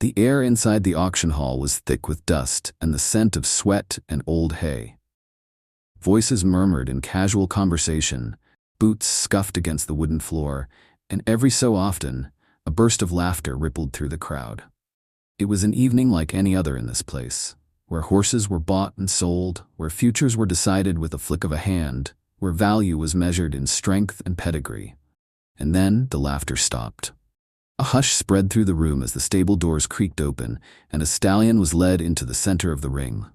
The air inside the auction hall was thick with dust and the scent of sweat and old hay. Voices murmured in casual conversation, boots scuffed against the wooden floor, and every so often, a burst of laughter rippled through the crowd. It was an evening like any other in this place, where horses were bought and sold, where futures were decided with a flick of a hand, where value was measured in strength and pedigree. And then the laughter stopped. A hush spread through the room as the stable doors creaked open, and a stallion was led into the center of the ring.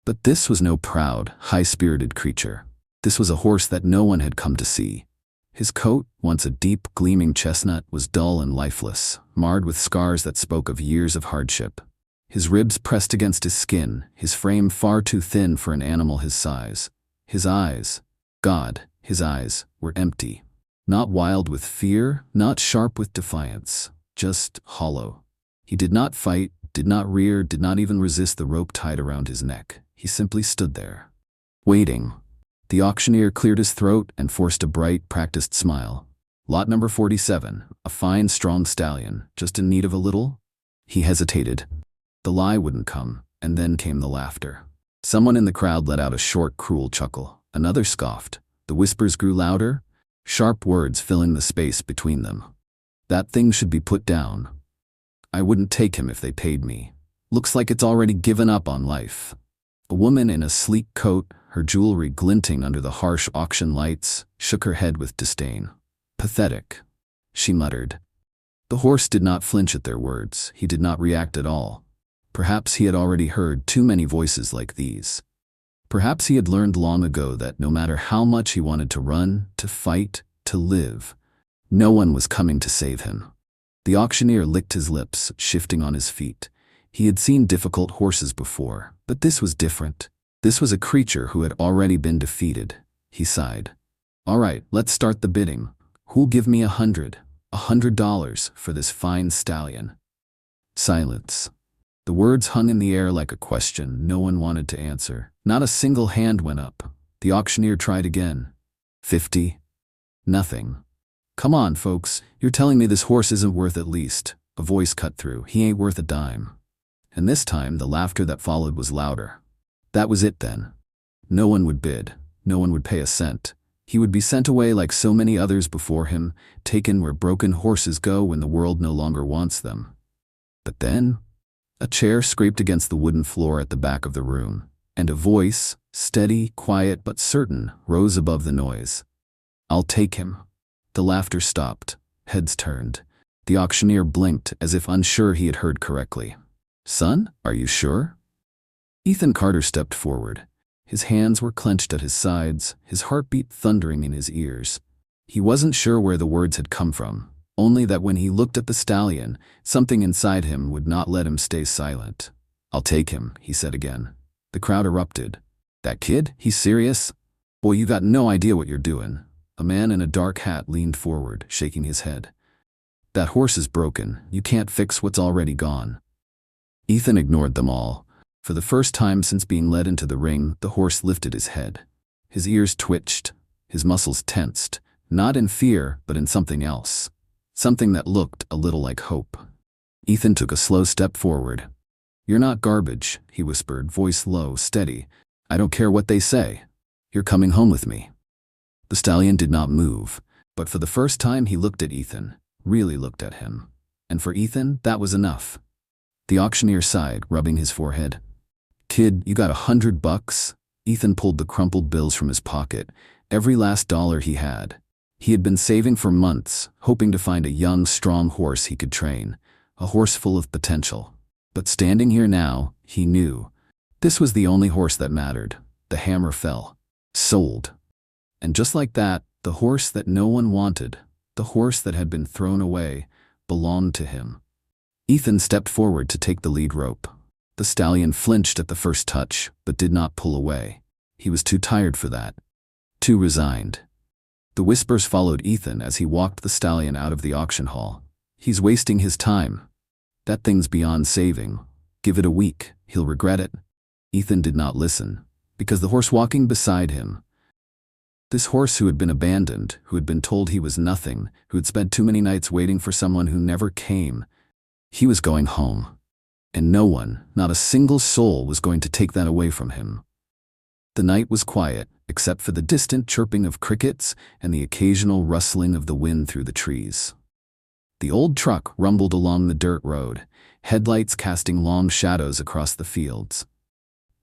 But this was no proud, high-spirited creature. This was a horse that no one had come to see. His coat, once a deep, gleaming chestnut, was dull and lifeless, marred with scars that spoke of years of hardship. His ribs pressed against his skin, his frame far too thin for an animal his size. His eyes, God, his eyes, were empty. Not wild with fear, not sharp with defiance, just hollow. He did not fight, did not rear, did not even resist the rope tied around his neck. He simply stood there, waiting. The auctioneer cleared his throat and forced a bright, practiced smile. Lot number 47, a fine, strong stallion, just in need of a little? He hesitated. The lie wouldn't come, and then came the laughter. Someone in the crowd let out a short, cruel chuckle. Another scoffed. The whispers grew louder, sharp words filling the space between them. That thing should be put down. I wouldn't take him if they paid me. Looks like it's already given up on life. A woman in a sleek coat, her jewelry glinting under the harsh auction lights, shook her head with disdain. Pathetic, she muttered. The horse did not flinch at their words. He did not react at all. Perhaps he had already heard too many voices like these. Perhaps he had learned long ago that no matter how much he wanted to run, to fight, to live, no one was coming to save him. The auctioneer licked his lips, shifting on his feet. He had seen difficult horses before, but this was different. This was a creature who had already been defeated. He sighed. All right, let's start the bidding. Who'll give me $100 for this fine stallion? Silence. The words hung in the air like a question no one wanted to answer. Not a single hand went up. The auctioneer tried again. 50. Nothing. Come on, folks. You're telling me this horse isn't worth at least. A voice cut through. He ain't worth a dime. And this time, the laughter that followed was louder. That was it then. No one would bid. No one would pay a cent. He would be sent away like so many others before him, taken where broken horses go when the world no longer wants them. But then, a chair scraped against the wooden floor at the back of the room, and a voice, steady, quiet, but certain, rose above the noise. I'll take him. The laughter stopped. Heads turned. The auctioneer blinked as if unsure he had heard correctly. Son, are you sure? Ethan Carter stepped forward. His hands were clenched at his sides, his heartbeat thundering in his ears. He wasn't sure where the words had come from, only that when he looked at the stallion, something inside him would not let him stay silent. I'll take him, he said again. The crowd erupted. That kid? He's serious? Boy, you got no idea what you're doing. A man in a dark hat leaned forward, shaking his head. That horse is broken. You can't fix what's already gone. Ethan ignored them all. For the first time since being led into the ring, the horse lifted his head. His ears twitched, his muscles tensed, not in fear, but in something else. Something that looked a little like hope. Ethan took a slow step forward. You're not garbage, he whispered, voice low, steady. I don't care what they say. You're coming home with me. The stallion did not move, but for the first time he looked at Ethan, really looked at him. And for Ethan, that was enough. The auctioneer sighed, rubbing his forehead. Kid, you got $100? Ethan pulled the crumpled bills from his pocket, every last dollar he had. He had been saving for months, hoping to find a young, strong horse he could train, a horse full of potential. But standing here now, he knew. This was the only horse that mattered. The hammer fell. Sold. And just like that, the horse that no one wanted, the horse that had been thrown away, belonged to him. Ethan stepped forward to take the lead rope. The stallion flinched at the first touch, but did not pull away. He was too tired for that. Too resigned. The whispers followed Ethan as he walked the stallion out of the auction hall. He's wasting his time. That thing's beyond saving. Give it a week. He'll regret it. Ethan did not listen, because the horse walking beside him, this horse who had been abandoned, who had been told he was nothing, who had spent too many nights waiting for someone who never came, he was going home. And no one, not a single soul, was going to take that away from him. The night was quiet, except for the distant chirping of crickets and the occasional rustling of the wind through the trees. The old truck rumbled along the dirt road, headlights casting long shadows across the fields.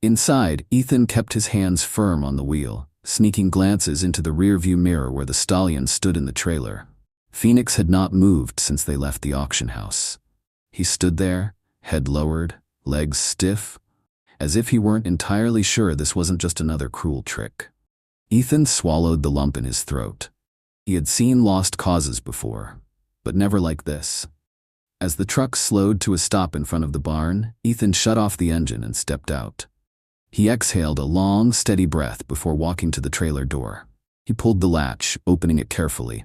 Inside, Ethan kept his hands firm on the wheel, sneaking glances into the rearview mirror where the stallion stood in the trailer. Phoenix had not moved since they left the auction house. He stood there, head lowered, legs stiff, as if he weren't entirely sure this wasn't just another cruel trick. Ethan swallowed the lump in his throat. He had seen lost causes before, but never like this. As the truck slowed to a stop in front of the barn, Ethan shut off the engine and stepped out. He exhaled a long, steady breath before walking to the trailer door. He pulled the latch, opening it carefully.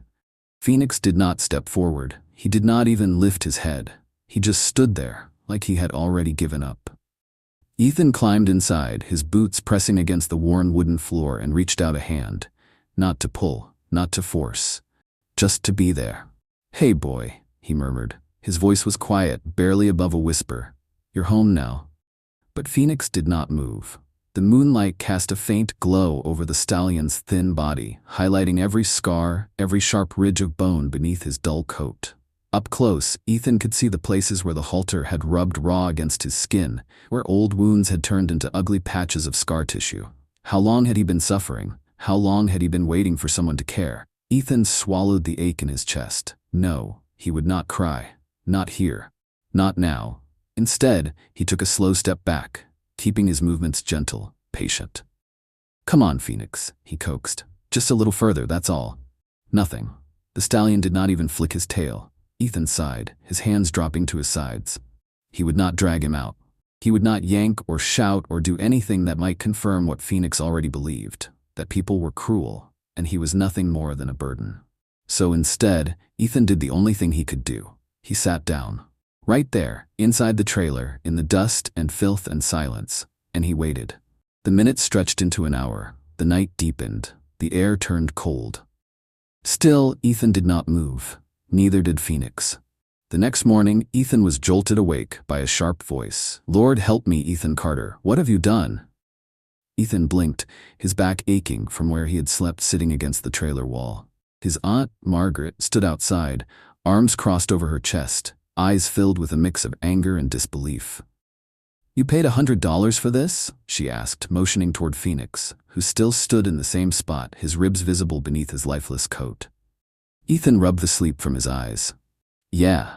Phoenix did not step forward. He did not even lift his head. He just stood there, like he had already given up. Ethan climbed inside, his boots pressing against the worn wooden floor, and reached out a hand. Not to pull, not to force. Just to be there. "Hey boy," he murmured. His voice was quiet, barely above a whisper. "You're home now." But Phoenix did not move. The moonlight cast a faint glow over the stallion's thin body, highlighting every scar, every sharp ridge of bone beneath his dull coat. Up close, Ethan could see the places where the halter had rubbed raw against his skin, where old wounds had turned into ugly patches of scar tissue. How long had he been suffering? How long had he been waiting for someone to care? Ethan swallowed the ache in his chest. No, he would not cry. Not here. Not now. Instead, he took a slow step back, keeping his movements gentle, patient. "Come on, Phoenix," he coaxed. "Just a little further, that's all." Nothing. The stallion did not even flick his tail. Ethan sighed, his hands dropping to his sides. He would not drag him out. He would not yank or shout or do anything that might confirm what Phoenix already believed, that people were cruel, and he was nothing more than a burden. So instead, Ethan did the only thing he could do. He sat down. Right there, inside the trailer, in the dust and filth and silence, and he waited. The minutes stretched into an hour. The night deepened. The air turned cold. Still, Ethan did not move. Neither did Phoenix. The next morning, Ethan was jolted awake by a sharp voice. "Lord help me, Ethan Carter, what have you done?" Ethan blinked, his back aching from where he had slept sitting against the trailer wall. His aunt, Margaret, stood outside, arms crossed over her chest, eyes filled with a mix of anger and disbelief. "You paid $100 for this?" she asked, motioning toward Phoenix, who still stood in the same spot, his ribs visible beneath his lifeless coat. Ethan rubbed the sleep from his eyes. "Yeah."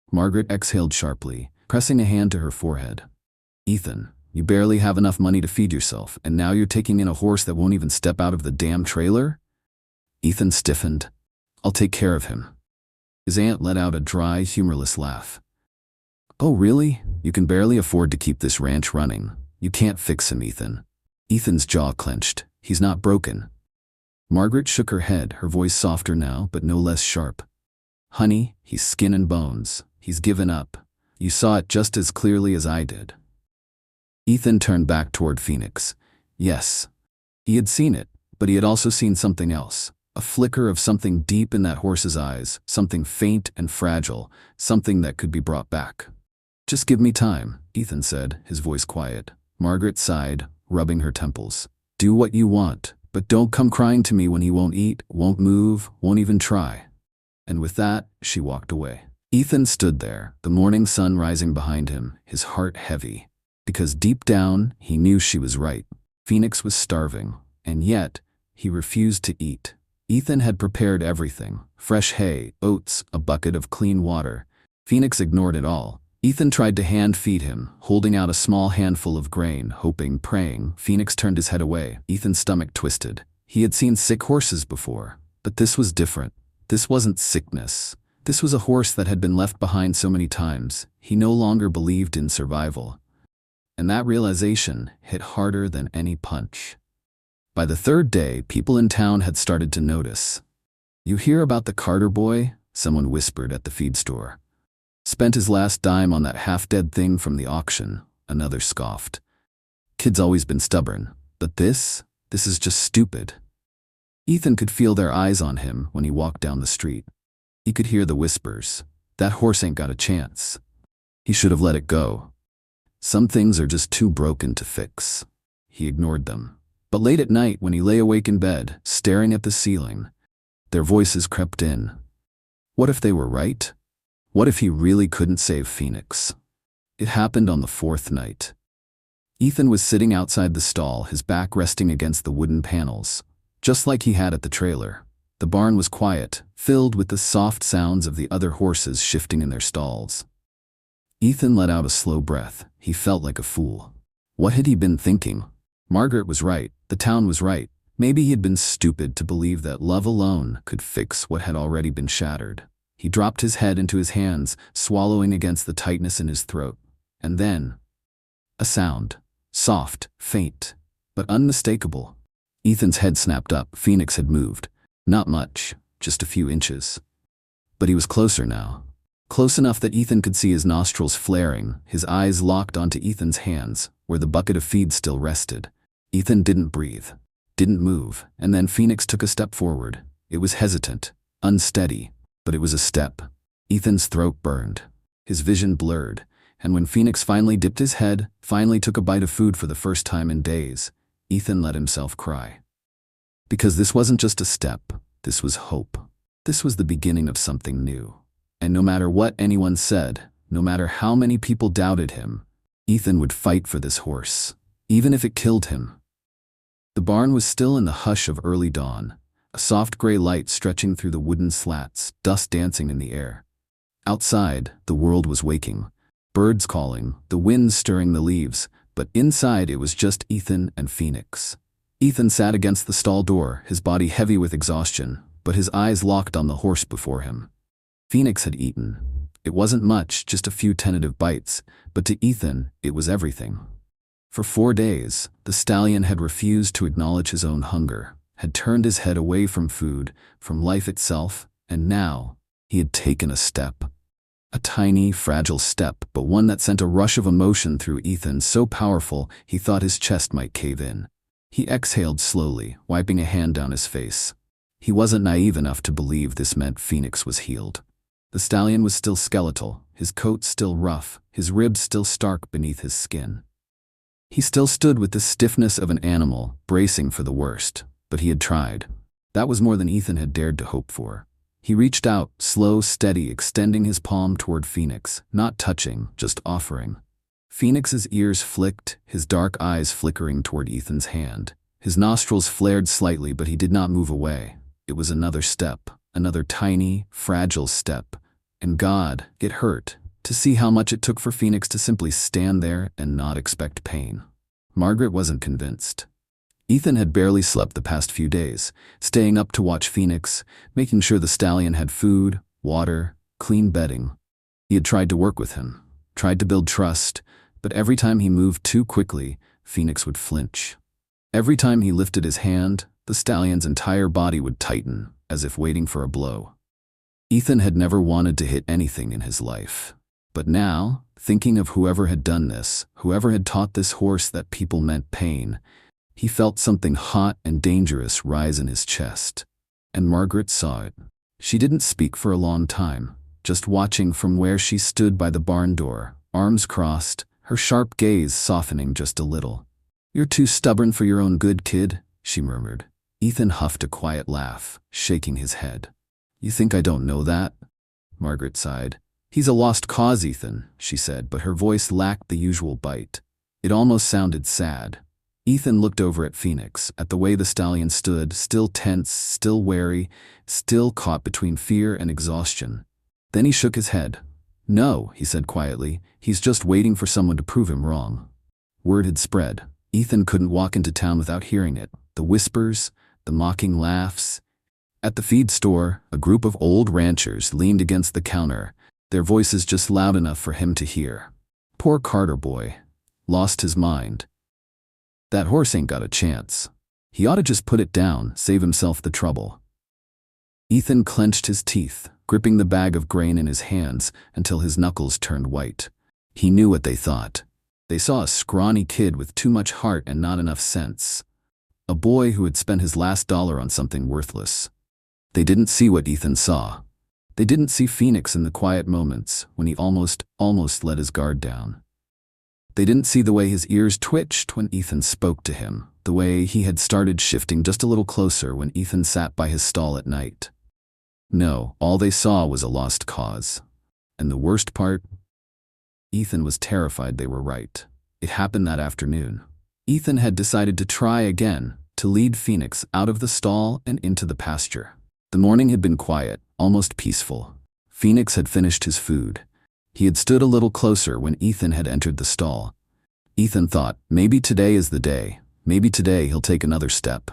Margaret exhaled sharply, pressing a hand to her forehead. "Ethan, you barely have enough money to feed yourself, and now you're taking in a horse that won't even step out of the damn trailer?" Ethan stiffened. "I'll take care of him." His aunt let out a dry, humorless laugh. "Oh really? You can barely afford to keep this ranch running. You can't fix him, Ethan." Ethan's jaw clenched. "He's not broken." Margaret shook her head, her voice softer now, but no less sharp. "Honey, he's skin and bones. He's given up. You saw it just as clearly as I did." Ethan turned back toward Phoenix. Yes, he had seen it, but he had also seen something else. A flicker of something deep in that horse's eyes, something faint and fragile, something that could be brought back. "Just give me time," Ethan said, his voice quiet. Margaret sighed, rubbing her temples. "Do what you want, but don't come crying to me when he won't eat, won't move, won't even try." And with that, she walked away. Ethan stood there, the morning sun rising behind him, his heart heavy. Because deep down, he knew she was right. Phoenix was starving, and yet, he refused to eat. Ethan had prepared everything: fresh hay, oats, a bucket of clean water. Phoenix ignored it all. Ethan tried to hand-feed him, holding out a small handful of grain, hoping, praying. Phoenix turned his head away. Ethan's stomach twisted. He had seen sick horses before, but this was different. This wasn't sickness. This was a horse that had been left behind so many times. He no longer believed in survival. And that realization hit harder than any punch. By the third day, people in town had started to notice. "You hear about the Carter boy?" someone whispered at the feed store. "Spent his last dime on that half-dead thing from the auction," another scoffed. "Kid's always been stubborn, but this is just stupid." Ethan could feel their eyes on him when he walked down the street. He could hear the whispers. "That horse ain't got a chance. He should have let it go." Some things are just too broken to fix. He ignored them. But late at night, when he lay awake in bed, staring at the ceiling, their voices crept in. What if they were right? What if he really couldn't save Phoenix? It happened on the fourth night. Ethan was sitting outside the stall, his back resting against the wooden panels, just like he had at the trailer. The barn was quiet, filled with the soft sounds of the other horses shifting in their stalls. Ethan let out a slow breath. He felt like a fool. What had he been thinking? Margaret was right. The town was right. Maybe he had been stupid to believe that love alone could fix what had already been shattered. He dropped his head into his hands, swallowing against the tightness in his throat. And then, a sound. Soft, faint, but unmistakable. Ethan's head snapped up. Phoenix had moved. Not much, just a few inches. But he was closer now. Close enough that Ethan could see his nostrils flaring, his eyes locked onto Ethan's hands, where the bucket of feed still rested. Ethan didn't breathe, didn't move, and then Phoenix took a step forward. It was hesitant, unsteady, but it was a step. Ethan's throat burned, his vision blurred, and when Phoenix finally dipped his head, finally took a bite of food for the first time in days, Ethan let himself cry. Because this wasn't just a step, this was hope. This was the beginning of something new. And no matter what anyone said, no matter how many people doubted him, Ethan would fight for this horse, even if it killed him. The barn was still in the hush of early dawn, a soft gray light stretching through the wooden slats, dust dancing in the air. Outside, the world was waking, birds calling, the wind stirring the leaves, but inside it was just Ethan and Phoenix. Ethan sat against the stall door, his body heavy with exhaustion, but his eyes locked on the horse before him. Phoenix had eaten. It wasn't much, just a few tentative bites, but to Ethan, it was everything. For 4 days, the stallion had refused to acknowledge his own hunger, had turned his head away from food, from life itself, and now he had taken a step. A tiny, fragile step, but one that sent a rush of emotion through Ethan so powerful he thought his chest might cave in. He exhaled slowly, wiping a hand down his face. He wasn't naive enough to believe this meant Phoenix was healed. The stallion was still skeletal, his coat still rough, his ribs still stark beneath his skin. He still stood with the stiffness of an animal, bracing for the worst, but he had tried. That was more than Ethan had dared to hope for. He reached out, slow, steady, extending his palm toward Phoenix, not touching, just offering. Phoenix's ears flicked, his dark eyes flickering toward Ethan's hand. His nostrils flared slightly, but he did not move away. It was another step, another tiny, fragile step. And God, it hurt to see how much it took for Phoenix to simply stand there and not expect pain. Margaret wasn't convinced. Ethan had barely slept the past few days, staying up to watch Phoenix, making sure the stallion had food, water, clean bedding. He had tried to work with him, tried to build trust, but every time he moved too quickly, Phoenix would flinch. Every time he lifted his hand, the stallion's entire body would tighten, as if waiting for a blow. Ethan had never wanted to hit anything in his life. But now, thinking of whoever had done this, whoever had taught this horse that people meant pain, he felt something hot and dangerous rise in his chest. And Margaret saw it. She didn't speak for a long time, just watching from where she stood by the barn door, arms crossed, her sharp gaze softening just a little. "You're too stubborn for your own good, kid," she murmured. Ethan huffed a quiet laugh, shaking his head. "You think I don't know that?" Margaret sighed. "He's a lost cause, Ethan," she said, but her voice lacked the usual bite. It almost sounded sad. Ethan looked over at Phoenix, at the way the stallion stood, still tense, still wary, still caught between fear and exhaustion. Then he shook his head. "No," he said quietly, "he's just waiting for someone to prove him wrong." Word had spread. Ethan couldn't walk into town without hearing it. The whispers, the mocking laughs. At the feed store, a group of old ranchers leaned against the counter, their voices just loud enough for him to hear. "Poor Carter boy. Lost his mind. That horse ain't got a chance. He ought to just put it down, save himself the trouble." Ethan clenched his teeth, gripping the bag of grain in his hands until his knuckles turned white. He knew what they thought. They saw a scrawny kid with too much heart and not enough sense. A boy who had spent his last dollar on something worthless. They didn't see what Ethan saw. They didn't see Phoenix in the quiet moments when he almost let his guard down. They didn't see the way his ears twitched when Ethan spoke to him, the way he had started shifting just a little closer when Ethan sat by his stall at night. No, all they saw was a lost cause. And the worst part? Ethan was terrified they were right. It happened that afternoon. Ethan had decided to try again, to lead Phoenix out of the stall and into the pasture. The morning had been quiet, almost peaceful. Phoenix had finished his food. He had stood a little closer when Ethan had entered the stall. Ethan thought, maybe today is the day. Maybe today he'll take another step.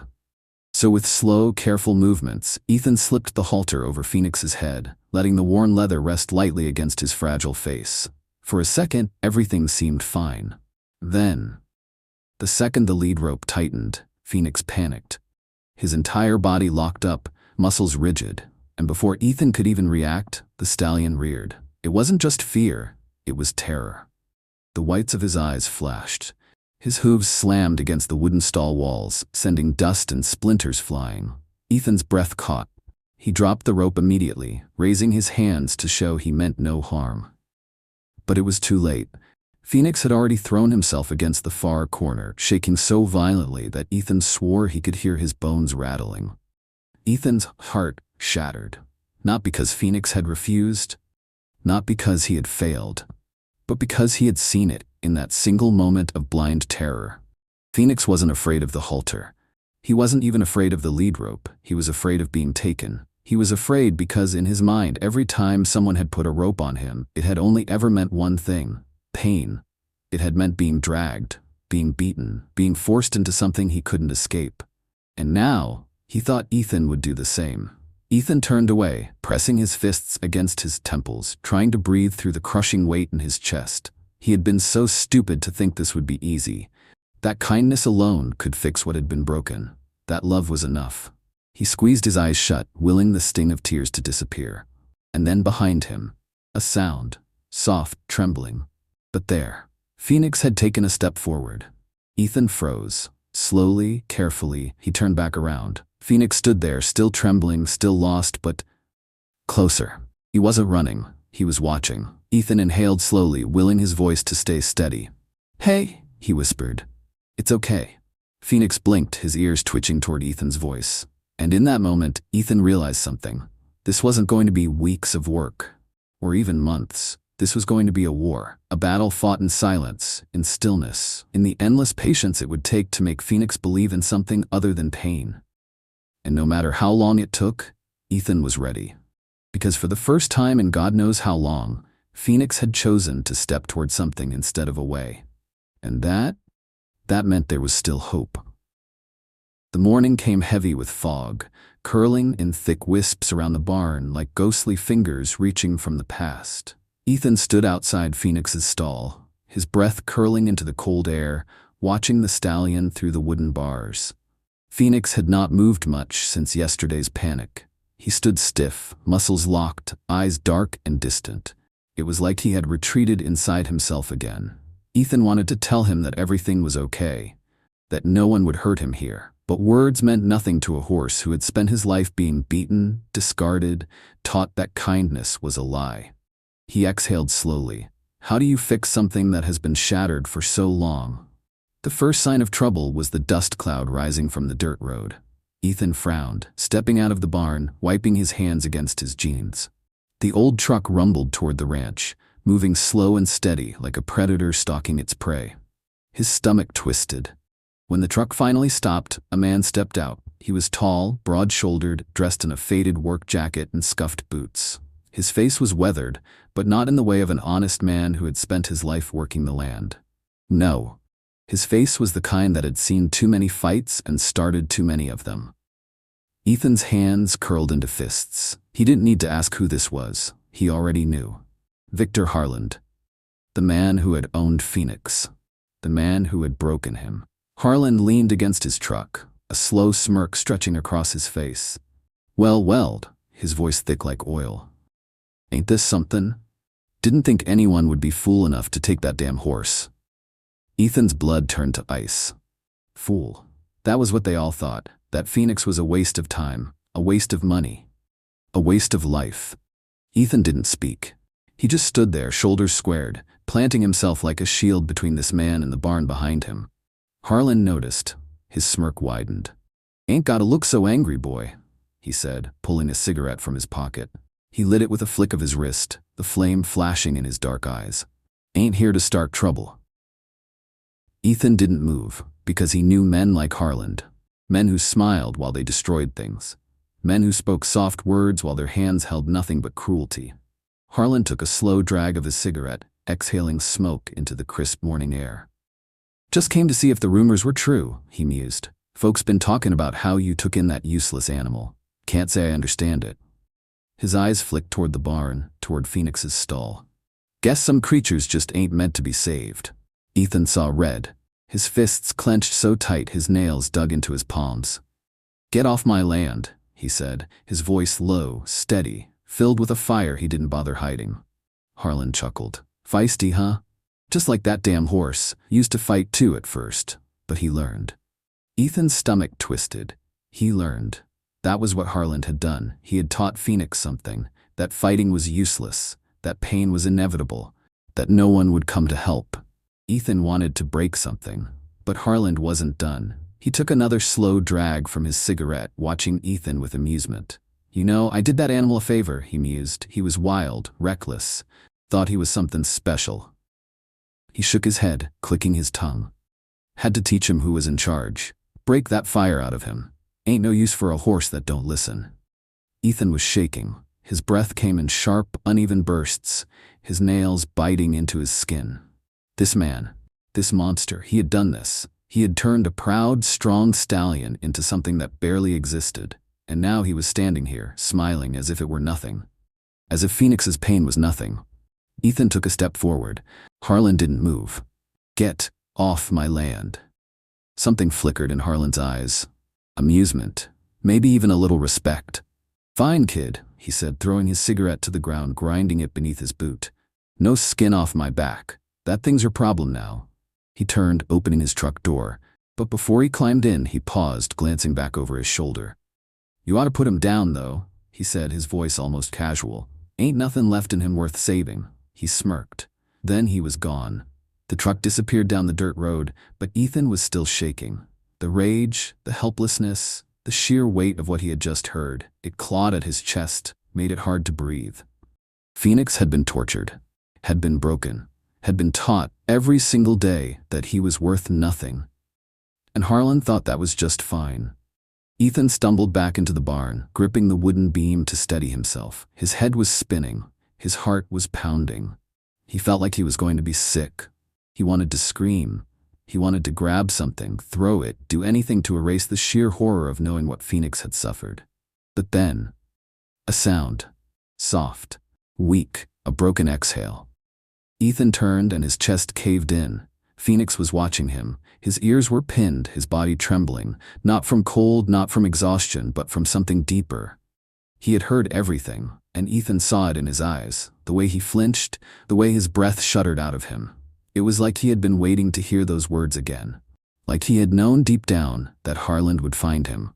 So with slow, careful movements, Ethan slipped the halter over Phoenix's head, letting the worn leather rest lightly against his fragile face. For a second, everything seemed fine. Then, the second the lead rope tightened, Phoenix panicked. His entire body locked up, muscles rigid, and before Ethan could even react, the stallion reared. It wasn't just fear, it was terror. The whites of his eyes flashed. His hooves slammed against the wooden stall walls, sending dust and splinters flying. Ethan's breath caught. He dropped the rope immediately, raising his hands to show he meant no harm. But it was too late. Phoenix had already thrown himself against the far corner, shaking so violently that Ethan swore he could hear his bones rattling. Ethan's heart shattered, not because Phoenix had refused, not because he had failed, but because he had seen it in that single moment of blind terror. Phoenix wasn't afraid of the halter. He wasn't even afraid of the lead rope. He was afraid of being taken. He was afraid because in his mind, every time someone had put a rope on him, it had only ever meant one thing: pain. It had meant being dragged, being beaten, being forced into something he couldn't escape. And now, he thought Ethan would do the same. Ethan turned away, pressing his fists against his temples, trying to breathe through the crushing weight in his chest. He had been so stupid to think this would be easy. That kindness alone could fix what had been broken. That love was enough. He squeezed his eyes shut, willing the sting of tears to disappear. And then behind him, a sound, soft, trembling. But there, Phoenix had taken a step forward. Ethan froze. Slowly, carefully, he turned back around. Phoenix stood there, still trembling, still lost, but closer. He wasn't running, he was watching. Ethan inhaled slowly, willing his voice to stay steady. "Hey," he whispered. "It's okay." Phoenix blinked, his ears twitching toward Ethan's voice. And in that moment, Ethan realized something. This wasn't going to be weeks of work, or even months. This was going to be a war, a battle fought in silence, in stillness, in the endless patience it would take to make Phoenix believe in something other than pain. And no matter how long it took, Ethan was ready. Because for the first time in God knows how long, Phoenix had chosen to step toward something instead of away. And that meant there was still hope. The morning came heavy with fog, curling in thick wisps around the barn like ghostly fingers reaching from the past. Ethan stood outside Phoenix's stall, his breath curling into the cold air, watching the stallion through the wooden bars. Phoenix had not moved much since yesterday's panic. He stood stiff, muscles locked, eyes dark and distant. It was like he had retreated inside himself again. Ethan wanted to tell him that everything was okay, that no one would hurt him here. But words meant nothing to a horse who had spent his life being beaten, discarded, taught that kindness was a lie. He exhaled slowly. How do you fix something that has been shattered for so long? The first sign of trouble was the dust cloud rising from the dirt road. Ethan frowned, stepping out of the barn, wiping his hands against his jeans. The old truck rumbled toward the ranch, moving slow and steady like a predator stalking its prey. His stomach twisted. When the truck finally stopped, a man stepped out. He was tall, broad-shouldered, dressed in a faded work jacket and scuffed boots. His face was weathered, but not in the way of an honest man who had spent his life working the land. No. His face was the kind that had seen too many fights and started too many of them. Ethan's hands curled into fists. He didn't need to ask who this was. He already knew. Victor Harland. The man who had owned Phoenix. The man who had broken him. Harland leaned against his truck, a slow smirk stretching across his face. Well, his voice thick like oil. Ain't this something? Didn't think anyone would be fool enough to take that damn horse. Ethan's blood turned to ice. Fool. That was what they all thought, that Phoenix was a waste of time, a waste of money, a waste of life. Ethan didn't speak. He just stood there, shoulders squared, planting himself like a shield between this man and the barn behind him. Harland noticed. His smirk widened. "Ain't gotta look so angry, boy," he said, pulling a cigarette from his pocket. He lit it with a flick of his wrist, the flame flashing in his dark eyes. "Ain't here to start trouble." Ethan didn't move, because he knew men like Harland. Men who smiled while they destroyed things. Men who spoke soft words while their hands held nothing but cruelty. Harland took a slow drag of his cigarette, exhaling smoke into the crisp morning air. "Just came to see if the rumors were true," he mused. "Folks been talking about how you took in that useless animal. Can't say I understand it." His eyes flicked toward the barn, toward Phoenix's stall. "Guess some creatures just ain't meant to be saved." Ethan saw red. His fists clenched so tight his nails dug into his palms. "Get off my land," he said, his voice low, steady, filled with a fire he didn't bother hiding. Harland chuckled. "Feisty, huh? Just like that damn horse. Used to fight too at first, but he learned." Ethan's stomach twisted. He learned. That was what Harland had done. He had taught Phoenix something, that fighting was useless, that pain was inevitable, that no one would come to help. Ethan wanted to break something, but Harland wasn't done. He took another slow drag from his cigarette, watching Ethan with amusement. "You know, I did that animal a favor," he mused. "He was wild, reckless, thought he was something special." He shook his head, clicking his tongue. Had to teach him who was in charge. Break that fire out of him. Ain't no use for a horse that don't listen. Ethan was shaking. His breath came in sharp, uneven bursts, his nails biting into his skin. This man, this monster, he had done this. He had turned a proud, strong stallion into something that barely existed, and now he was standing here, smiling as if it were nothing. As if Phoenix's pain was nothing. Ethan took a step forward. Harland didn't move. "Get off my land." Something flickered in Harland's eyes. Amusement. Maybe even a little respect. "Fine, kid," he said, throwing his cigarette to the ground, grinding it beneath his boot. "No skin off my back. That thing's your problem now." He turned, opening his truck door, but before he climbed in, he paused, glancing back over his shoulder. "You ought to put him down, though," he said, his voice almost casual. "Ain't nothing left in him worth saving." He smirked. Then he was gone. The truck disappeared down the dirt road, but Ethan was still shaking. The rage, the helplessness, the sheer weight of what he had just heard, it clawed at his chest, made it hard to breathe. Phoenix had been tortured, had been broken, had been taught every single day that he was worth nothing. And Harland thought that was just fine. Ethan stumbled back into the barn, gripping the wooden beam to steady himself. His head was spinning. His heart was pounding. He felt like he was going to be sick. He wanted to scream. He wanted to grab something, throw it, do anything to erase the sheer horror of knowing what Phoenix had suffered. But then, a sound. Soft, weak, a broken exhale. Ethan turned and his chest caved in. Phoenix was watching him. His ears were pinned, his body trembling, not from cold, not from exhaustion, but from something deeper. He had heard everything, and Ethan saw it in his eyes, the way he flinched, the way his breath shuddered out of him. It was like he had been waiting to hear those words again. Like he had known deep down that Harland would find him,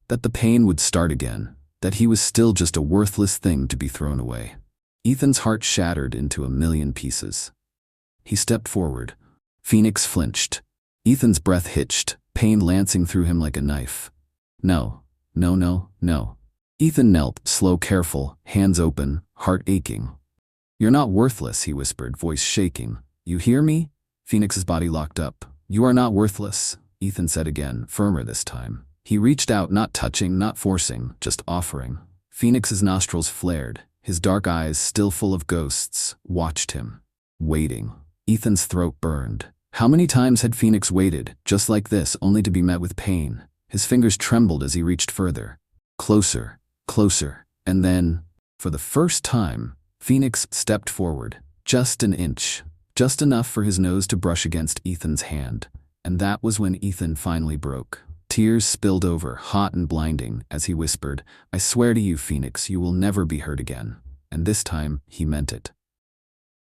that the pain would start again, that he was still just a worthless thing to be thrown away. Ethan's heart shattered into a million pieces. He stepped forward. Phoenix flinched. Ethan's breath hitched, pain lancing through him like a knife. "No, no, no, no." Ethan knelt, slow, careful, hands open, heart aching. "You're not worthless," he whispered, voice shaking. "You hear me?" Phoenix's body locked up. "You are not worthless," Ethan said again, firmer this time. He reached out, not touching, not forcing, just offering. Phoenix's nostrils flared. His dark eyes, still full of ghosts, watched him. Waiting. Ethan's throat burned. How many times had Phoenix waited, just like this, only to be met with pain? His fingers trembled as he reached further. Closer, closer, and then, for the first time, Phoenix stepped forward. Just an inch. Just enough for his nose to brush against Ethan's hand. And that was when Ethan finally broke. Tears spilled over, hot and blinding, as he whispered, "I swear to you, Phoenix, you will never be hurt again." And this time, he meant it.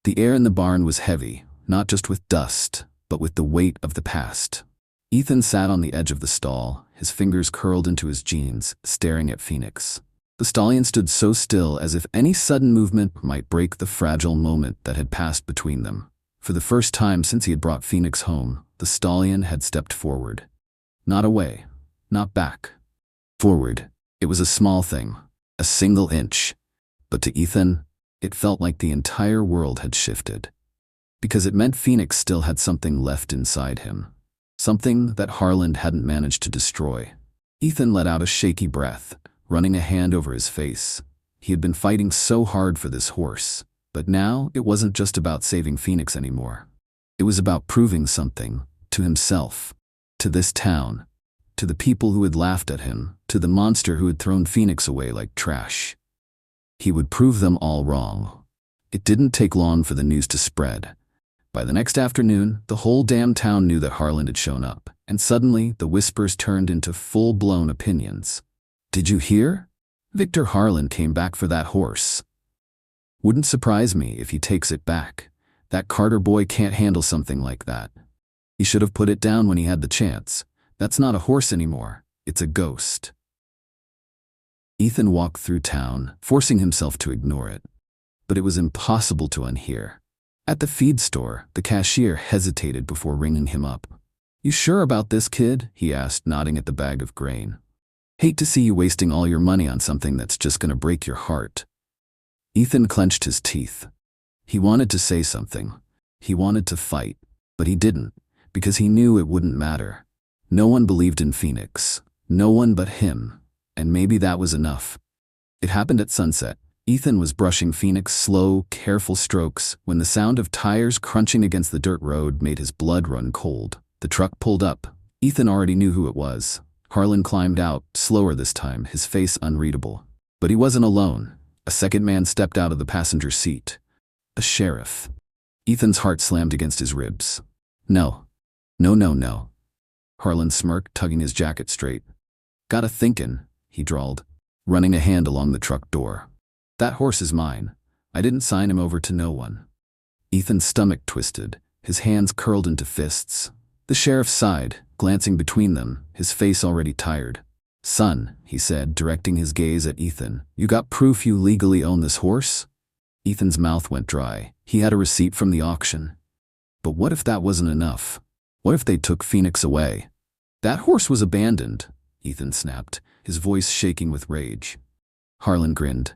The air in the barn was heavy, not just with dust, but with the weight of the past. Ethan sat on the edge of the stall, his fingers curled into his jeans, staring at Phoenix. The stallion stood so still as if any sudden movement might break the fragile moment that had passed between them. For the first time since he had brought Phoenix home, the stallion had stepped forward. Not away, not back. Forward. It was a small thing, a single inch. But to Ethan, it felt like the entire world had shifted. Because it meant Phoenix still had something left inside him. Something that Harland hadn't managed to destroy. Ethan let out a shaky breath, running a hand over his face. He had been fighting so hard for this horse, but now it wasn't just about saving Phoenix anymore. It was about proving something, to himself, to this town, to the people who had laughed at him, to the monster who had thrown Phoenix away like trash. He would prove them all wrong. It didn't take long for the news to spread. By the next afternoon, the whole damn town knew that Harland had shown up, and suddenly the whispers turned into full-blown opinions. Did you hear? Victor Harland came back for that horse. Wouldn't surprise me if he takes it back. That Carter boy can't handle something like that. He should have put it down when he had the chance. That's not a horse anymore. It's a ghost. Ethan walked through town, forcing himself to ignore it. But it was impossible to unhear. At the feed store, the cashier hesitated before ringing him up. You sure about this, kid? He asked, nodding at the bag of grain. Hate to see you wasting all your money on something that's just gonna break your heart. Ethan clenched his teeth. He wanted to say something. He wanted to fight, but he didn't, because he knew it wouldn't matter. No one believed in Phoenix. No one but him. And maybe that was enough. It happened at sunset. Ethan was brushing Phoenix's slow, careful strokes when the sound of tires crunching against the dirt road made his blood run cold. The truck pulled up. Ethan already knew who it was. Harland climbed out, slower this time, his face unreadable. But he wasn't alone. A second man stepped out of the passenger seat. A sheriff. Ethan's heart slammed against his ribs. No. No. Harland smirked, tugging his jacket straight. Gotta thinkin', he drawled, running a hand along the truck door. That horse is mine. I didn't sign him over to no one. Ethan's stomach twisted, his hands curled into fists. The sheriff sighed, glancing between them, his face already tired. Son, he said, directing his gaze at Ethan, you got proof you legally own this horse? Ethan's mouth went dry. He had a receipt from the auction. But what if that wasn't enough? What if they took Phoenix away? That horse was abandoned, Ethan snapped, his voice shaking with rage. Harland grinned.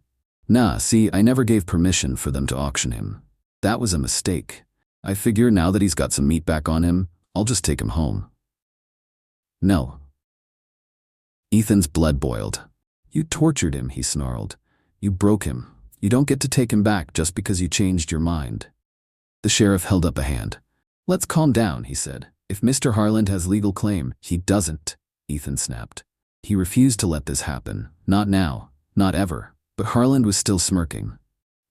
Nah, see, I never gave permission for them to auction him. That was a mistake. I figure now that he's got some meat back on him, I'll just take him home. No. Ethan's blood boiled. You tortured him, he snarled. You broke him. You don't get to take him back just because you changed your mind. The sheriff held up a hand. Let's calm down, he said. If Mr. Harland has legal claim, he doesn't, Ethan snapped. He refused to let this happen. Not now. Not ever. But Harland was still smirking.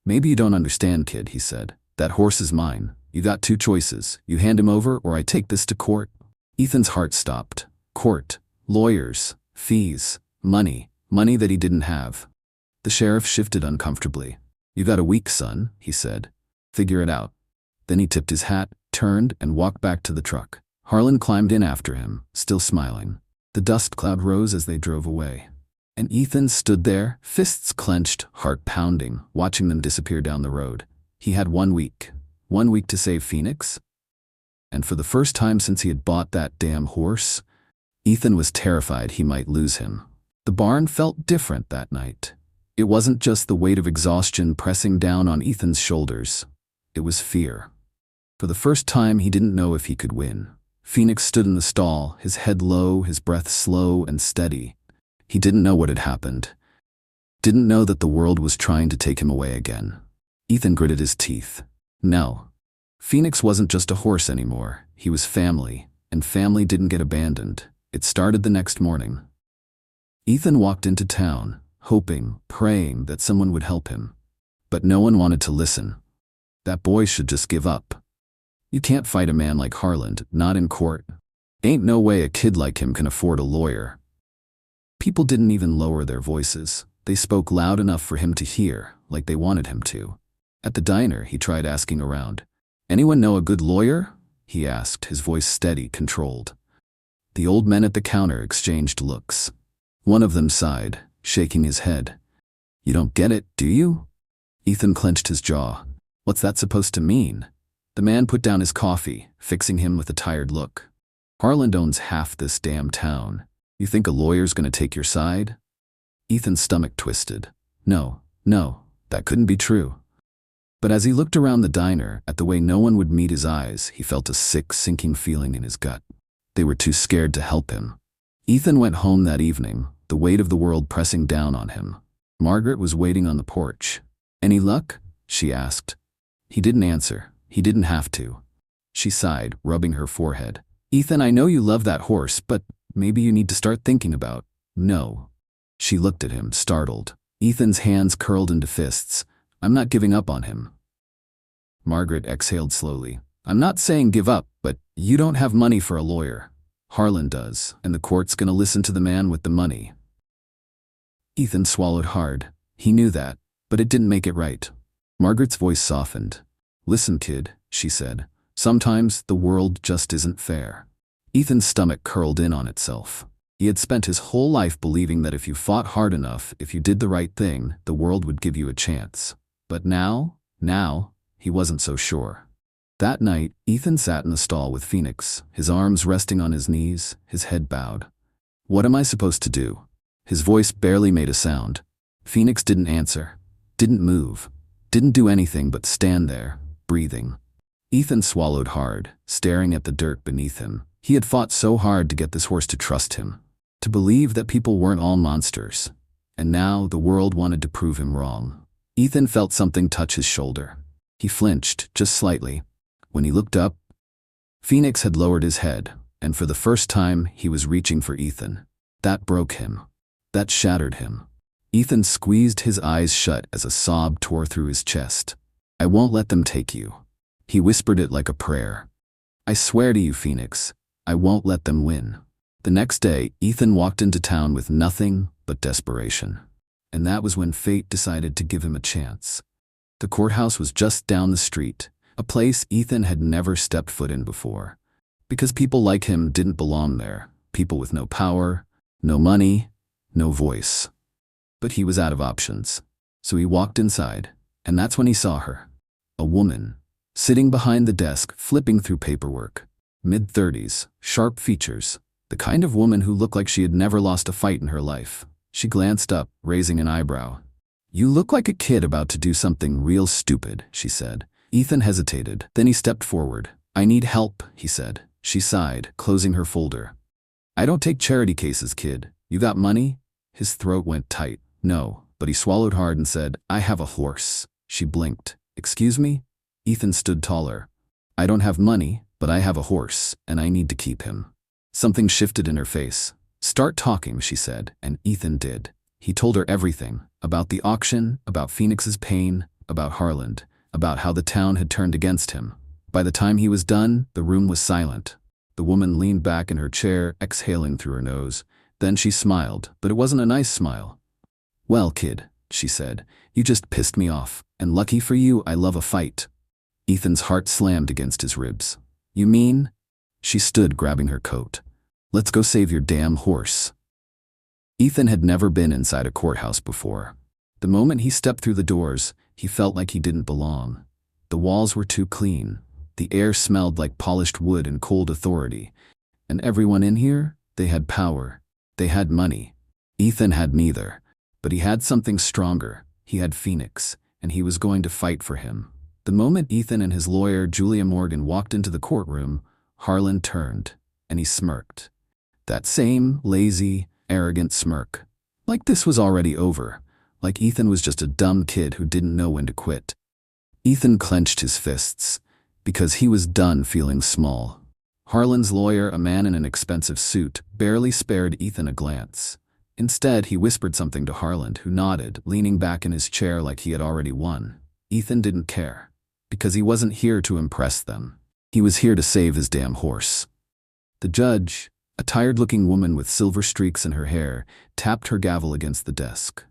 Maybe you don't understand, kid, he said. That horse is mine. You got two choices. You hand him over or I take this to court. Ethan's heart stopped. Court. Lawyers. Fees. Money. Money that he didn't have. The sheriff shifted uncomfortably. You got a week, son, he said. Figure it out. Then he tipped his hat, turned, and walked back to the truck. Harland climbed in after him, still smiling. The dust cloud rose as they drove away. And Ethan stood there, fists clenched, heart pounding, watching them disappear down the road. He had 1 week. 1 week to save Phoenix? And for the first time since he had bought that damn horse, Ethan was terrified he might lose him. The barn felt different that night. It wasn't just the weight of exhaustion pressing down on Ethan's shoulders. It was fear. For the first time, he didn't know if he could win. Phoenix stood in the stall, his head low, his breath slow and steady. He didn't know what had happened. Didn't know that the world was trying to take him away again. Ethan gritted his teeth. No. Phoenix wasn't just a horse anymore. He was family, and family didn't get abandoned. It started the next morning. Ethan walked into town, hoping, praying that someone would help him. But no one wanted to listen. That boy should just give up. You can't fight a man like Harland, not in court. Ain't no way a kid like him can afford a lawyer. People didn't even lower their voices. They spoke loud enough for him to hear, like they wanted him to. At the diner, he tried asking around. Anyone know a good lawyer? He asked, his voice steady, controlled. The old men at the counter exchanged looks. One of them sighed, shaking his head. You don't get it, do you? Ethan clenched his jaw. What's that supposed to mean? The man put down his coffee, fixing him with a tired look. Harland owns half this damn town. You think a lawyer's gonna take your side? Ethan's stomach twisted. No, that couldn't be true. But as he looked around the diner, at the way no one would meet his eyes, he felt a sick, sinking feeling in his gut. They were too scared to help him. Ethan went home that evening, the weight of the world pressing down on him. Margaret was waiting on the porch. "Any luck?" she asked. He didn't answer. He didn't have to. She sighed, rubbing her forehead. "Ethan, I know you love that horse, but maybe you need to start thinking about." "No." She looked at him, startled. Ethan's hands curled into fists. "I'm not giving up on him." Margaret exhaled slowly. "I'm not saying give up, but you don't have money for a lawyer. Harland does, and the court's gonna listen to the man with the money." Ethan swallowed hard. He knew that, but it didn't make it right. Margaret's voice softened. "Listen, kid," she said. "Sometimes the world just isn't fair." Ethan's stomach curled in on itself. He had spent his whole life believing that if you fought hard enough, if you did the right thing, the world would give you a chance. But now, he wasn't so sure. That night, Ethan sat in the stall with Phoenix, his arms resting on his knees, his head bowed. "What am I supposed to do?" His voice barely made a sound. Phoenix didn't answer, didn't move, didn't do anything but stand there, breathing. Ethan swallowed hard, staring at the dirt beneath him. He had fought so hard to get this horse to trust him, to believe that people weren't all monsters. And now the world wanted to prove him wrong. Ethan felt something touch his shoulder. He flinched, just slightly. When he looked up, Phoenix had lowered his head, and for the first time he was reaching for Ethan. That broke him. That shattered him. Ethan squeezed his eyes shut as a sob tore through his chest. "I won't let them take you." He whispered it like a prayer. "I swear to you, Phoenix, I won't let them win." The next day, Ethan walked into town with nothing but desperation. And that was when fate decided to give him a chance. The courthouse was just down the street, a place Ethan had never stepped foot in before. Because people like him didn't belong there, people with no power, no money, no voice. But he was out of options. So he walked inside, and that's when he saw her. A woman, sitting behind the desk, flipping through paperwork. Mid-30s, sharp features, the kind of woman who looked like she had never lost a fight in her life. She glanced up, raising an eyebrow. "You look like a kid about to do something real stupid," she said. Ethan hesitated, then he stepped forward. "I need help," he said. She sighed, closing her folder. "I don't take charity cases, kid. You got money?" His throat went tight. "No," but he swallowed hard and said, "I have a horse." She blinked. "Excuse me?" Ethan stood taller. "I don't have money, but I have a horse, and I need to keep him." Something shifted in her face. "Start talking," she said, and Ethan did. He told her everything, about the auction, about Phoenix's pain, about Harland, about how the town had turned against him. By the time he was done, the room was silent. The woman leaned back in her chair, exhaling through her nose. Then she smiled, but it wasn't a nice smile. "Well, kid," she said, "you just pissed me off, and lucky for you, I love a fight." Ethan's heart slammed against his ribs. "You mean?" She stood, grabbing her coat. "Let's go save your damn horse." Ethan had never been inside a courthouse before. The moment he stepped through the doors, he felt like he didn't belong. The walls were too clean. The air smelled like polished wood and cold authority. And everyone in here, they had power. They had money. Ethan had neither. But he had something stronger. He had Phoenix, and he was going to fight for him. The moment Ethan and his lawyer, Julia Morgan, walked into the courtroom, Harland turned, and he smirked. That same lazy, arrogant smirk. Like this was already over. Like Ethan was just a dumb kid who didn't know when to quit. Ethan clenched his fists, because he was done feeling small. Harland's lawyer, a man in an expensive suit, barely spared Ethan a glance. Instead, he whispered something to Harland, who nodded, leaning back in his chair like he had already won. Ethan didn't care, because he wasn't here to impress them. He was here to save his damn horse. The judge, a tired-looking woman with silver streaks in her hair, tapped her gavel against the desk.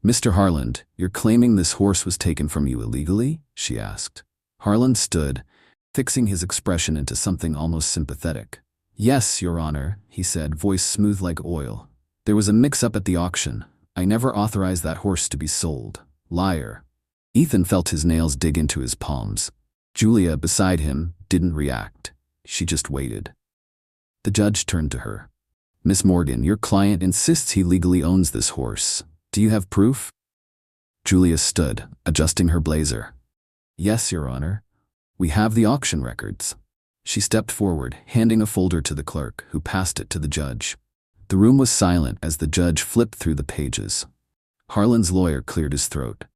"Mr. Harland, you're claiming this horse was taken from you illegally?" she asked. Harland stood, fixing his expression into something almost sympathetic. "Yes, Your Honor," he said, voice smooth like oil. "There was a mix-up at the auction. I never authorized that horse to be sold. Liar." Ethan felt his nails dig into his palms. Julia, beside him, didn't react. She just waited. The judge turned to her. Miss Morgan, your client insists he legally owns this horse. Do you have proof? Julia stood, adjusting her blazer. Yes, Your Honor. We have the auction records. She stepped forward, handing a folder to the clerk, who passed it to the judge. The room was silent as the judge flipped through the pages. Harland's lawyer cleared his throat.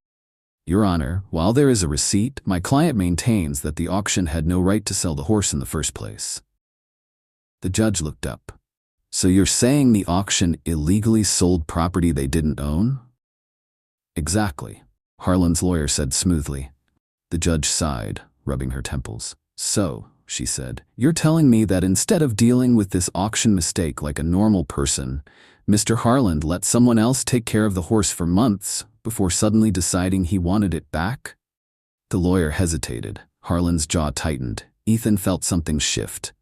Your Honor, while there is a receipt, my client maintains that the auction had no right to sell the horse in the first place. The judge looked up. So you're saying the auction illegally sold property they didn't own? Exactly, Harland's lawyer said smoothly. The judge sighed, rubbing her temples. So, she said, you're telling me that instead of dealing with this auction mistake like a normal person, Mr. Harland let someone else take care of the horse for months before suddenly deciding he wanted it back? The lawyer hesitated. Harland's jaw tightened. Ethan felt something shift.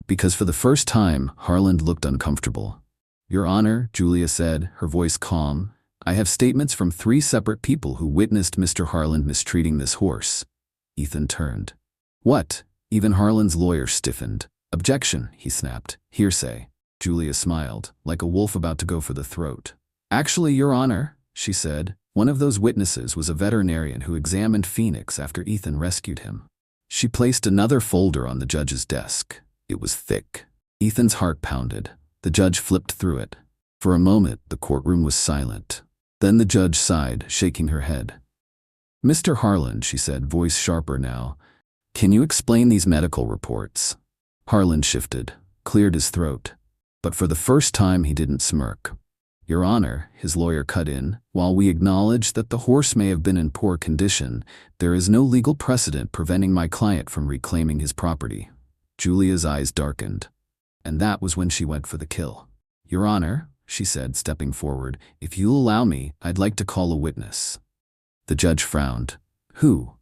Because for the first time, Harland looked uncomfortable. Your Honor, Julia said, her voice calm, I have statements from 3 separate people who witnessed Mr. Harland mistreating this horse. Ethan turned. What? Even Harland's lawyer stiffened. Objection, he snapped. Hearsay. Julia smiled, like a wolf about to go for the throat. Actually, Your Honor, she said, one of those witnesses was a veterinarian who examined Phoenix after Ethan rescued him. She placed another folder on the judge's desk. It was thick. Ethan's heart pounded. The judge flipped through it. For a moment, the courtroom was silent. Then the judge sighed, shaking her head. Mr. Harland, she said, voice sharper now, can you explain these medical reports? Harland shifted, cleared his throat. But for the first time, he didn't smirk. Your Honor, his lawyer cut in, while we acknowledge that the horse may have been in poor condition, there is no legal precedent preventing my client from reclaiming his property. Julia's eyes darkened. And that was when she went for the kill. Your Honor, she said, stepping forward, if you'll allow me, I'd like to call a witness. The judge frowned. Who?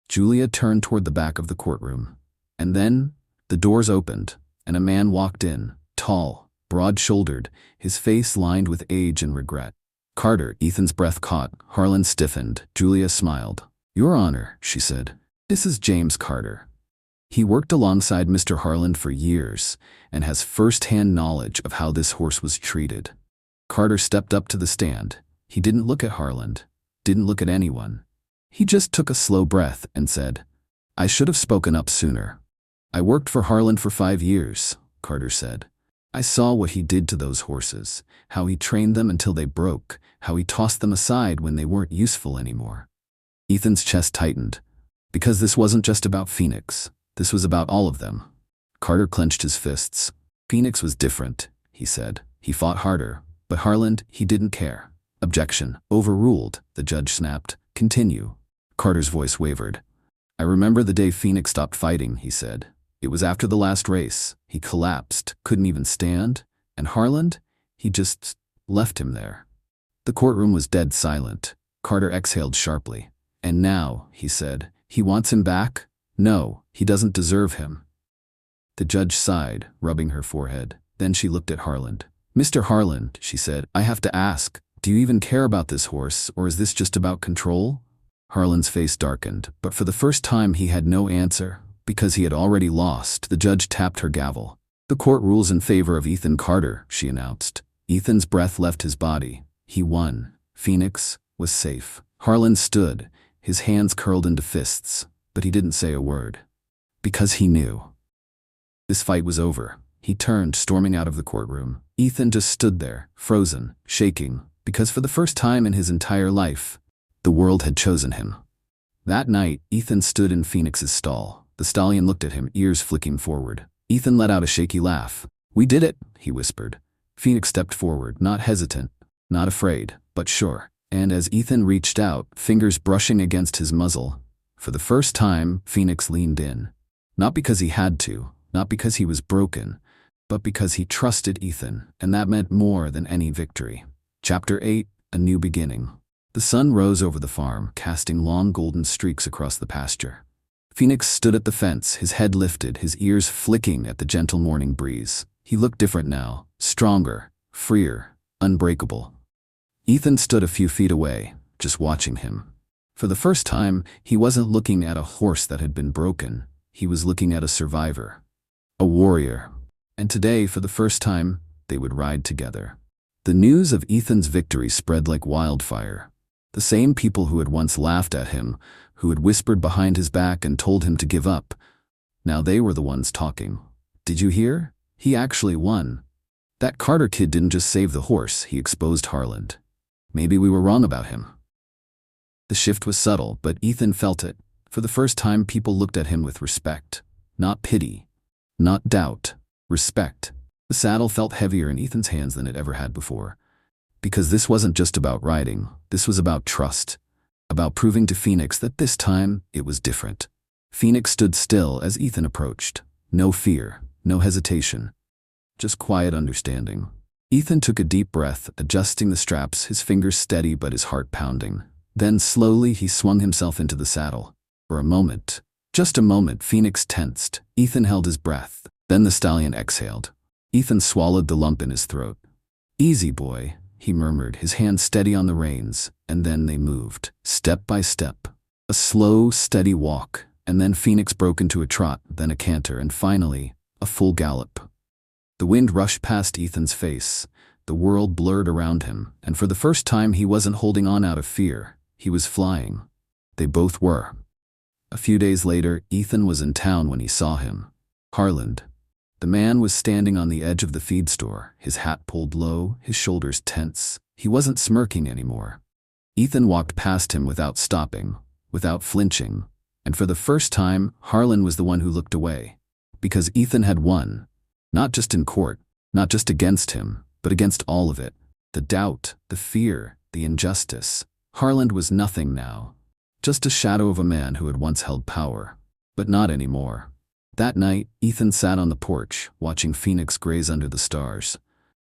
Julia turned toward the back of the courtroom. And then, the doors opened, and a man walked in, tall, broad-shouldered, his face lined with age and regret. Carter, Ethan's breath caught. Harland stiffened. Julia smiled. Your Honor, she said, this is James Carter. He worked alongside Mr. Harland for years and has first-hand knowledge of how this horse was treated. Carter stepped up to the stand. He didn't look at Harland, didn't look at anyone. He just took a slow breath and said, I should have spoken up sooner. I worked for Harland for 5 years, Carter said. I saw what he did to those horses, how he trained them until they broke, how he tossed them aside when they weren't useful anymore. Ethan's chest tightened. Because this wasn't just about Phoenix. This was about all of them. Carter clenched his fists. Phoenix was different, he said. He fought harder. But Harland, he didn't care. Objection. Overruled, the judge snapped. Continue. Carter's voice wavered. I remember the day Phoenix stopped fighting, he said. It was after the last race. He collapsed, couldn't even stand. And Harland? He just left him there. The courtroom was dead silent. Carter exhaled sharply. And now, he said, he wants him back? No, he doesn't deserve him. The judge sighed, rubbing her forehead. Then she looked at Harland. Mr. Harland, she said, I have to ask, do you even care about this horse, or is this just about control? Harland's face darkened, but for the first time he had no answer. Because he had already lost, the judge tapped her gavel. The court rules in favor of Ethan Carter, she announced. Ethan's breath left his body. He won. Phoenix was safe. Harland stood, his hands curled into fists, but he didn't say a word. Because he knew. This fight was over. He turned, storming out of the courtroom. Ethan just stood there, frozen, shaking, because for the first time in his entire life, the world had chosen him. That night, Ethan stood in Phoenix's stall. The stallion looked at him, ears flicking forward. Ethan let out a shaky laugh. We did it, he whispered. Phoenix stepped forward, not hesitant, not afraid, but sure. And as Ethan reached out, fingers brushing against his muzzle, for the first time, Phoenix leaned in. Not because he had to, not because he was broken, but because he trusted Ethan, and that meant more than any victory. Chapter 8, A New Beginning. The sun rose over the farm, casting long golden streaks across the pasture. Phoenix stood at the fence, his head lifted, his ears flicking at the gentle morning breeze. He looked different now, stronger, freer, unbreakable. Ethan stood a few feet away, just watching him. For the first time, he wasn't looking at a horse that had been broken. He was looking at a survivor, a warrior. And today, for the first time, they would ride together. The news of Ethan's victory spread like wildfire. The same people who had once laughed at him, who had whispered behind his back and told him to give up, now they were the ones talking. Did you hear? He actually won. That Carter kid didn't just save the horse, he exposed Harland. Maybe we were wrong about him. The shift was subtle, but Ethan felt it. For the first time, people looked at him with respect. Not pity. Not doubt. Respect. The saddle felt heavier in Ethan's hands than it ever had before. Because this wasn't just about riding, this was about trust. About proving to Phoenix that this time, it was different. Phoenix stood still as Ethan approached. No fear, no hesitation. Just quiet understanding. Ethan took a deep breath, adjusting the straps, his fingers steady but his heart pounding. Then slowly he swung himself into the saddle. For a moment, just a moment, Phoenix tensed. Ethan held his breath. Then the stallion exhaled. Ethan swallowed the lump in his throat. "Easy, boy," he murmured, his hands steady on the reins, and then they moved, step by step. A slow, steady walk, and then Phoenix broke into a trot, then a canter, and finally, a full gallop. The wind rushed past Ethan's face. The world blurred around him, and for the first time he wasn't holding on out of fear. He was flying. They both were. A few days later, Ethan was in town when he saw him. Harland. The man was standing on the edge of the feed store, his hat pulled low, his shoulders tense. He wasn't smirking anymore. Ethan walked past him without stopping, without flinching, and for the first time, Harland was the one who looked away. Because Ethan had won. Not just in court, not just against him, but against all of it. The doubt, the fear, the injustice. Harland was nothing now. Just a shadow of a man who had once held power. But not anymore. That night, Ethan sat on the porch, watching Phoenix graze under the stars.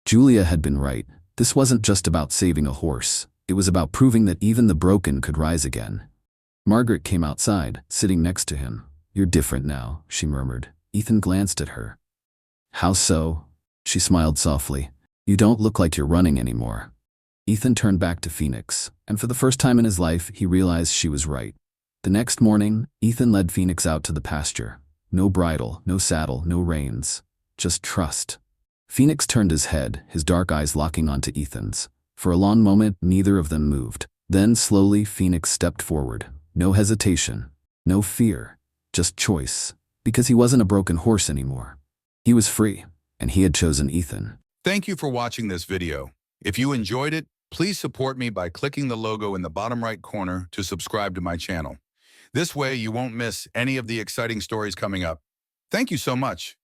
Julia had been right. This wasn't just about saving a horse. It was about proving that even the broken could rise again. Margaret came outside, sitting next to him. "You're different now," she murmured. Ethan glanced at her. "How so?" She smiled softly. "You don't look like you're running anymore." Ethan turned back to Phoenix, and for the first time in his life, he realized she was right. The next morning, Ethan led Phoenix out to the pasture. No bridle, no saddle, no reins. Just trust. Phoenix turned his head, his dark eyes locking onto Ethan's. For a long moment, neither of them moved. Then, slowly, Phoenix stepped forward. No hesitation. No fear. Just choice. Because he wasn't a broken horse anymore. He was free, and he had chosen Ethan. Thank you for watching this video. If you enjoyed it, please support me by clicking the logo in the bottom right corner to subscribe to my channel. This way you won't miss any of the exciting stories coming up. Thank you so much.